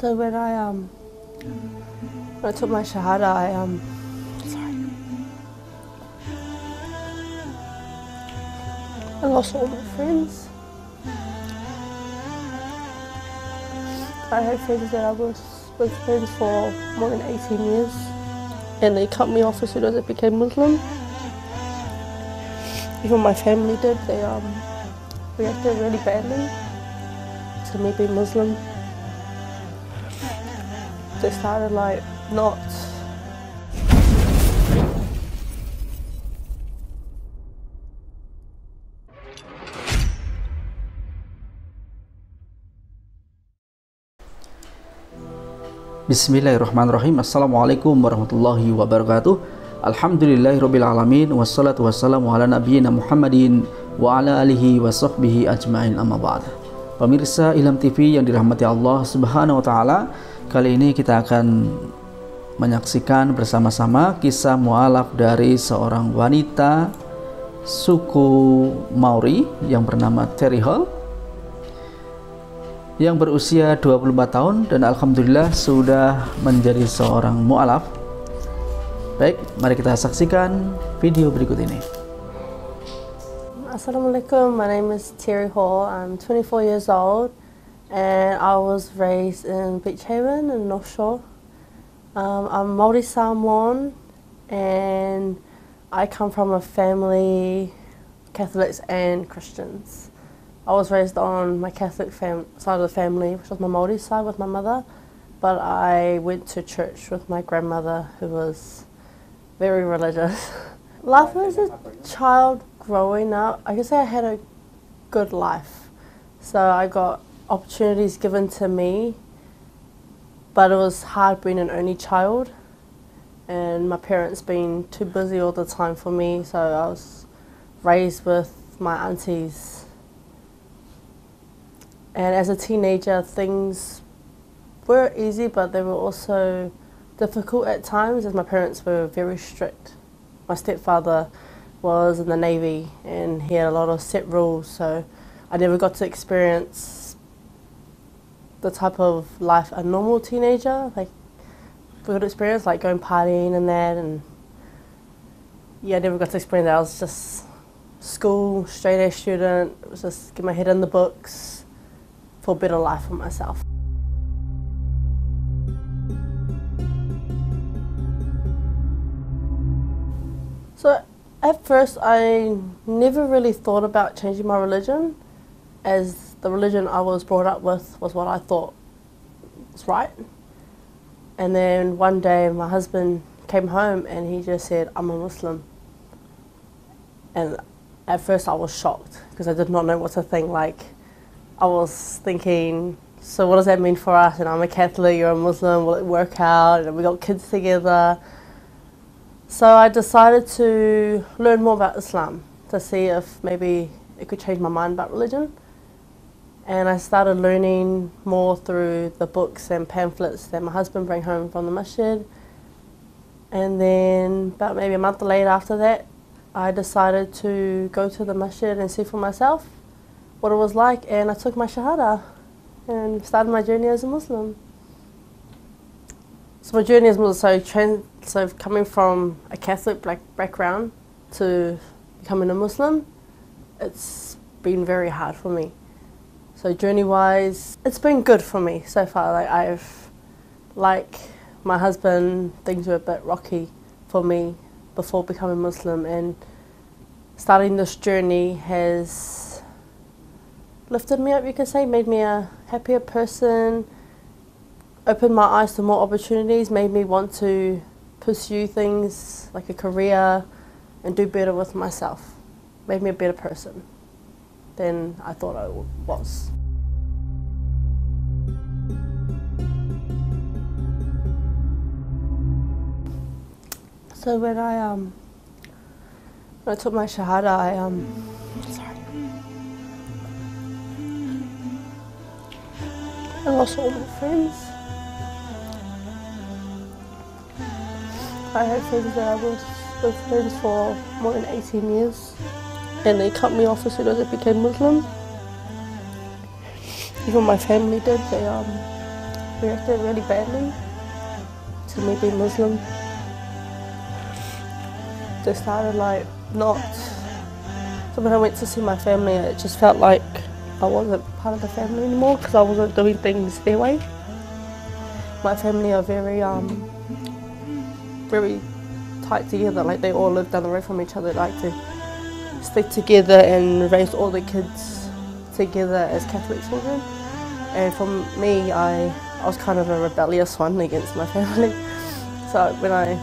So when I took my Shahada, I lost all my friends. I had friends that I was with friends for more than 18 years, and they cut me off as soon as I became Muslim. Even my family did. They reacted really badly to me being Muslim. They started not Bismillahirrahmanirrahim. Assalamualaikum warahmatullahi wabarakatuh. Alhamdulillahirabbil alamin wassalatu wassalamu ala nabiyyina Muhammadin wa ala alihi wa sahbihi ajmain, amma ba'd. Pemirsa Ilham TV yang dirahmati Allah Subhanahu wa taala, kali ini kita akan menyaksikan bersama-sama kisah mu'alaf dari seorang wanita suku Maori yang bernama Terry Hall, yang berusia 24 tahun dan alhamdulillah sudah menjadi seorang mu'alaf. Baik, mari kita saksikan video berikut ini. Assalamualaikum, my name is Terry Hall. I'm 24 years old and I was raised in Beach Haven in North Shore. I'm Māori Samoan and I come from a family, Catholics and Christians. I was raised on my Catholic side of the family, which was my Māori side with my mother, but I went to church with my grandmother, who was very religious. Life as a child growing up, I guess I had a good life. So I got opportunities given to me, but it was hard being an only child, and my parents being too busy all the time for me, so I was raised with my aunties. And as a teenager, things were easy, but they were also difficult at times, as my parents were very strict. My stepfather was in the Navy, and he had a lot of set rules, so I never got to experience the type of life a normal teenager would experience, like going partying and that, and yeah, I never got to experience that. I was just school, straight A student. It was just get my head in the books for a better life for myself. So at first I never really thought about changing my religion, as the religion I was brought up with was what I thought was right. And then one day my husband came home and he just said, "I'm a Muslim." And at first I was shocked because I did not know what to think. I was thinking, so what does that mean for us? And I'm a Catholic, you're a Muslim, will it work out? And we got kids together. So I decided to learn more about Islam to see if maybe it could change my mind about religion. And I started learning more through the books and pamphlets that my husband brought home from the masjid. And then about maybe a month later after that, I decided to go to the masjid and see for myself what it was like, and I took my Shahada and started my journey as a Muslim. So my journey as Muslim, so coming from a Catholic black background to becoming a Muslim, it's been very hard for me. So journey-wise, it's been good for me so far. Like my husband, things were a bit rocky for me before becoming Muslim, and starting this journey has lifted me up, you could say, made me a happier person, opened my eyes to more opportunities, made me want to pursue things like a career and do better with myself, made me a better person than I thought I was. So when I took my Shahada, I lost all my friends. I had friends that I was with friends for more than 18 years, and they cut me off as soon as I became Muslim. Even my family did. They reacted really badly to me being Muslim. They started like not. So when I went to see my family, it just felt like I wasn't part of the family anymore because I wasn't doing things their way. My family are very tight together. Like they all live down the road from each other. They like to stick together and raise all the kids together as Catholic children. And for me, I was kind of a rebellious one against my family. So when I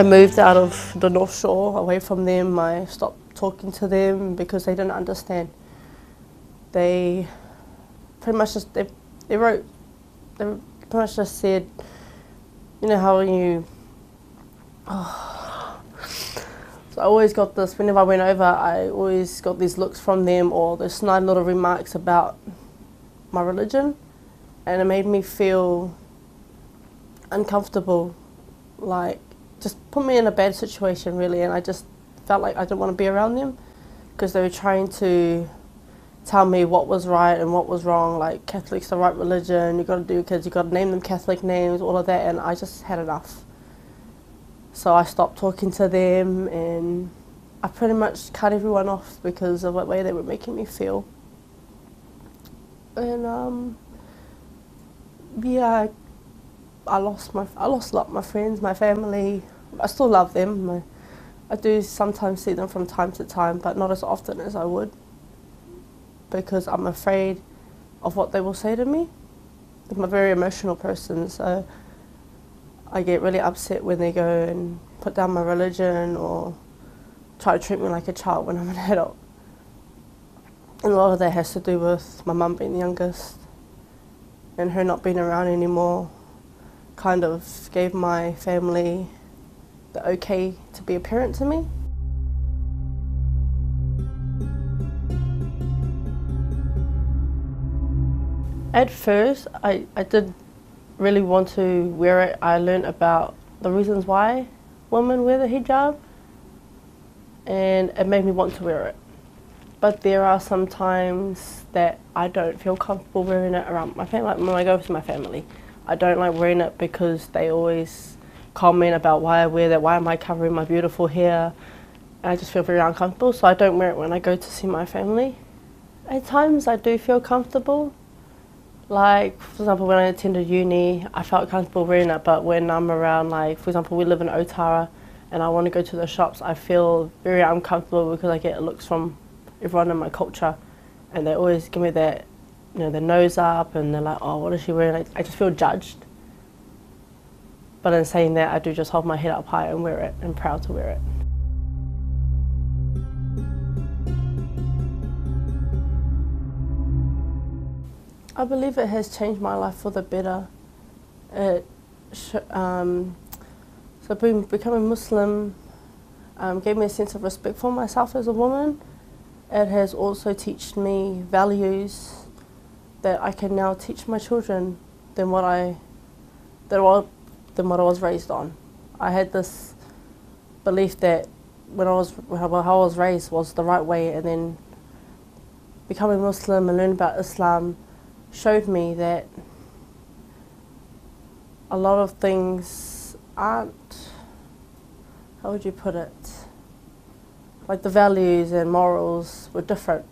moved out of the North Shore, away from them, I stopped talking to them because they didn't understand. They pretty much just, they pretty much just said, you know how you, So I always got this, whenever I went over, I always got these looks from them or the snide little remarks about my religion, and it made me feel uncomfortable, like just put me in a bad situation really, and I just felt like I didn't want to be around them because they were trying to tell me what was right and what was wrong, like Catholic's the right religion, you got to do kids, you got to name them Catholic names, all of that, and I just had enough. So I stopped talking to them and I pretty much cut everyone off because of the way they were making me feel. And yeah, I lost a lot of my friends, my family. I still love them. I do sometimes see them from time to time, but not as often as I would because I'm afraid of what they will say to me. I'm a very emotional person, so I get really upset when they go and put down my religion or try to treat me like a child when I'm an adult. And a lot of that has to do with my mum being the youngest and her not being around anymore. Kind of gave my family the okay to be a parent to me. At first, I did really want to wear it. I learned about the reasons why women wear the hijab and it made me want to wear it. But there are some times that I don't feel comfortable wearing it around my family. Like when I go with my family, I don't like wearing it because they always comment about why I wear that, why am I covering my beautiful hair, and I just feel very uncomfortable, so I don't wear it when I go to see my family. At times I do feel comfortable. Like, for example, when I attended uni, I felt comfortable wearing it, but when I'm around, like, for example, we live in Otara and I want to go to the shops, I feel very uncomfortable because I get looks from everyone in my culture and they always give me that, you know, their nose up and they're like, oh, what is she wearing? I just feel judged. But in saying that, I do just hold my head up high and wear it and proud to wear it. I believe it has changed my life for the better. So becoming Muslim gave me a sense of respect for myself as a woman. It has also taught me values that I can now teach my children than what I was raised on. I had this belief that how I was raised was the right way, and then becoming Muslim and learning about Islam showed me that a lot of things aren't, how would you put it, like the values and morals were different.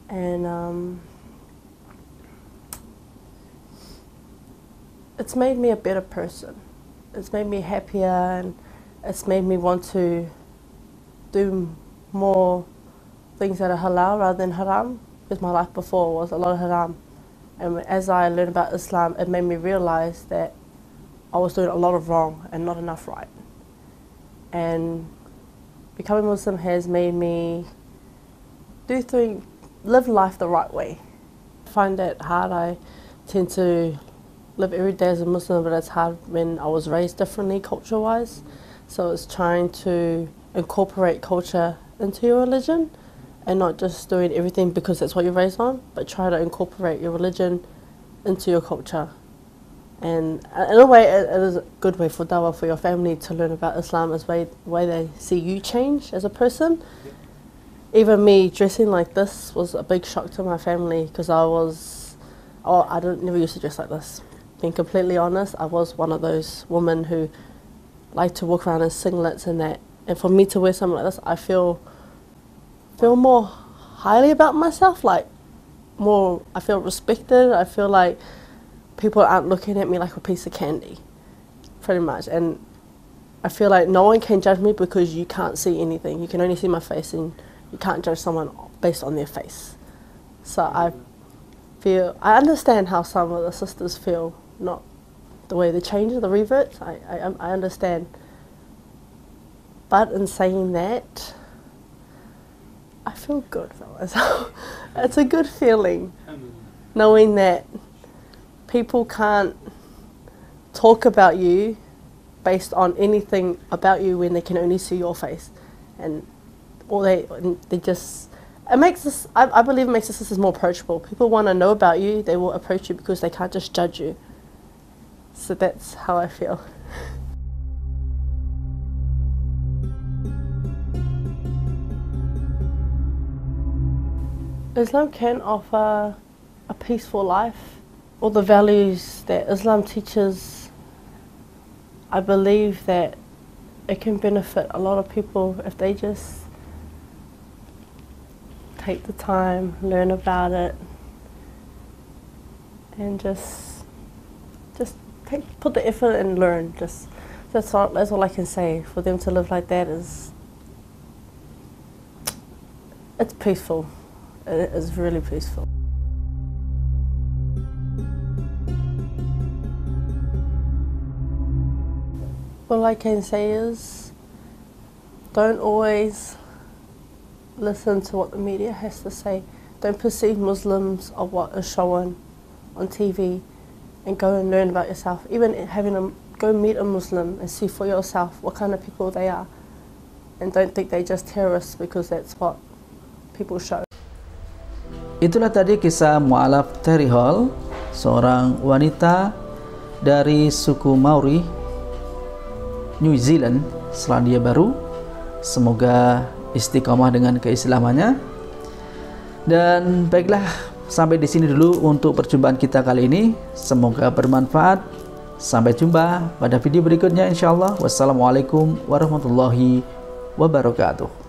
And it's made me a better person. It's made me happier and it's made me want to do more things that are halal rather than haram, because my life before was a lot of haram. And as I learned about Islam, it made me realize that I was doing a lot of wrong and not enough right. And becoming Muslim has made me live life the right way. I find that hard. I tend to live every day as a Muslim, but it's hard when I was raised differently culture-wise. So it's trying to incorporate culture into your religion and not just doing everything because that's what you're raised on, but try to incorporate your religion into your culture. And in a way, it is a good way for dawah, for your family to learn about Islam, as the way they see you change as a person. Even me dressing like this was a big shock to my family because I was Oh, I didn't never used to dress like this. Being completely honest, I was one of those women who like to walk around in singlets and that. And for me to wear something like this, I feel more highly about myself. Like I feel respected. I feel like people aren't looking at me like a piece of candy, pretty much. And I feel like no one can judge me because you can't see anything. You can only see my face, and you can't judge someone based on their face. So I understand how some of the sisters feel, not the way they change the reverts. I understand. But in saying that, I feel good for myself. It's a good feeling, knowing that people can't talk about you based on anything about you when they can only see your face, and they just. It makes us. I believe it makes the sisters more approachable. People want to know about you. They will approach you because they can't just judge you. So that's how I feel. Islam can offer a peaceful life. All the values that Islam teaches, I believe that it can benefit a lot of people if they just take the time, learn about it, and just put the effort and learn. That's all I can say. For them to live like that it's peaceful. It is really peaceful. All I can say is, don't always listen to what the media has to say. Don't perceive Muslims of what is shown on TV, and go and learn about yourself. Even go meet a Muslim and see for yourself what kind of people they are. And don't think they're just terrorists because that's what people show. Itulah tadi kisah Mu'alaf Terry Hall, seorang wanita dari suku Maori, New Zealand, Selandia Baru. Semoga istiqomah dengan keislamannya. Dan baiklah, sampai di sini dulu untuk perjumpaan kita kali ini. Semoga bermanfaat. Sampai jumpa pada video berikutnya insyaallah. Wassalamualaikum warahmatullahi wabarakatuh.